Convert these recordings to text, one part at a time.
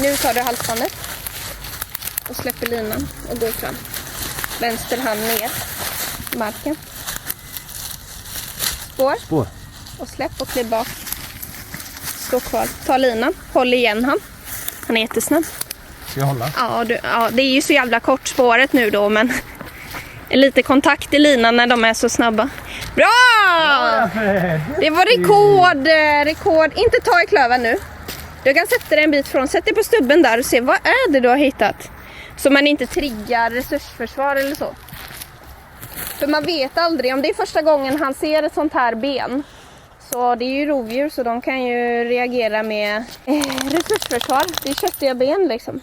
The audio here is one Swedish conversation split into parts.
Nu tar du halsbandet och släpper linan och går fram. Vänster hand ner i marken. Spår. Och släpp och kliv bak. Stå kvar. Ta linan. Håll igen han. Han är jättesnabb. Ska jag hålla? Ja, det är ju så jävla kort spåret nu då, men lite kontakt i linan när de är så snabba. Bra! Det var rekord. Inte ta i klöven nu. Du kan sätta dig en bit från. Sätt dig på stubben där och se vad är det du har hittat. Så man inte triggar resursförsvar eller så. För man vet aldrig om det är första gången han ser ett sånt här ben. Så det är ju rovdjur så de kan ju reagera med resursförsvar. Det är köttiga ben liksom.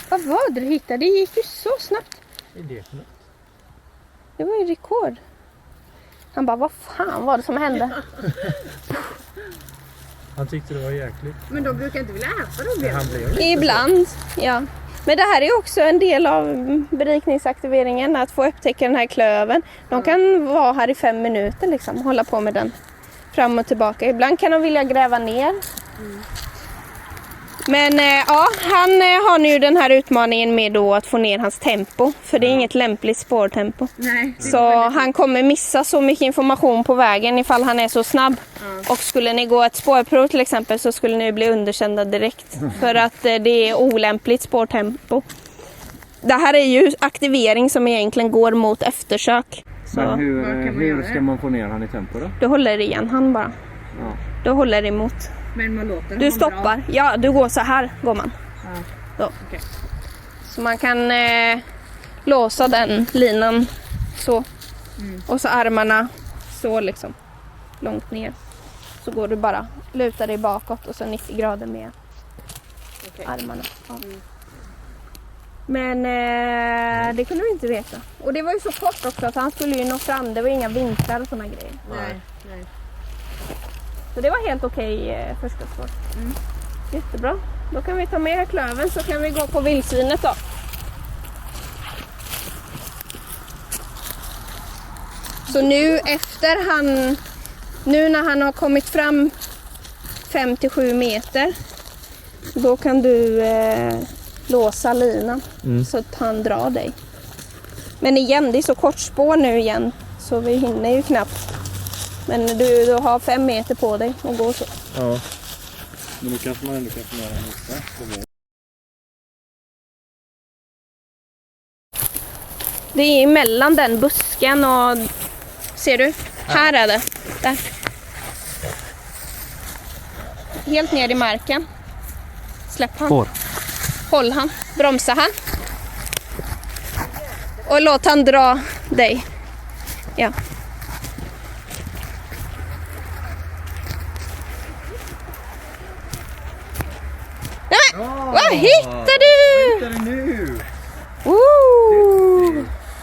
Vad var det du hittade? Det gick ju så snabbt. Det var ju rekord. Han bara, vad fan var det som hände? Han tyckte det var jäkligt. Men de brukar inte vilja äta rovdjur. Ibland, ja. Men det här är också en del av berikningsaktiveringen, att få upptäcka den här klöven. De kan vara här i 5 minuter liksom, hålla på med den fram och tillbaka. Ibland kan de vilja gräva ner. Men ja, han har nu den här utmaningen med då att få ner hans tempo. För det är inget lämpligt spårtempo. Nej. Så han kommer missa så mycket information på vägen ifall han är så snabb. Och skulle ni gå ett spårprov till exempel så skulle ni bli underkända direkt. För att det är olämpligt spårtempo. Det här är ju aktivering som egentligen går mot eftersök. Så Men hur ska man få ner han i tempo då? du håller igen han bara. Ja. Du håller emot. Men man låter Du stoppar. Ja, du går så här går man. Ja. Då. Okej. Så man kan låsa den linan så. Och så armarna så liksom. Långt ner. Så går du bara, lutar dig bakåt och så 90 grader med armarna. Ja. Men det kunde vi inte veta. Och det var ju så kort också att han skulle ju nå fram. Det var inga vinklar och såna grejer. Nej. Så det var helt okej första spår. Jättebra. Då kan vi ta med klöven så kan vi gå på vildsvinet då. Så nu efter nu när han har kommit fram 5-7 meter, då kan du låsa linan så att han drar dig. Men igen, det är så kort spår nu igen så vi hinner ju knappt. Men du har 5 meter på dig och gå så. Ja. Men då kanske man ändå kan få med den nästa. Det är emellan den busken och... Ser du? Här är det. Där. Helt ner i marken. Släpp han. Håll han. Bromsa han. Och låt han dra dig. Ja. Nej, vad hittar du? Vad hittar du nu?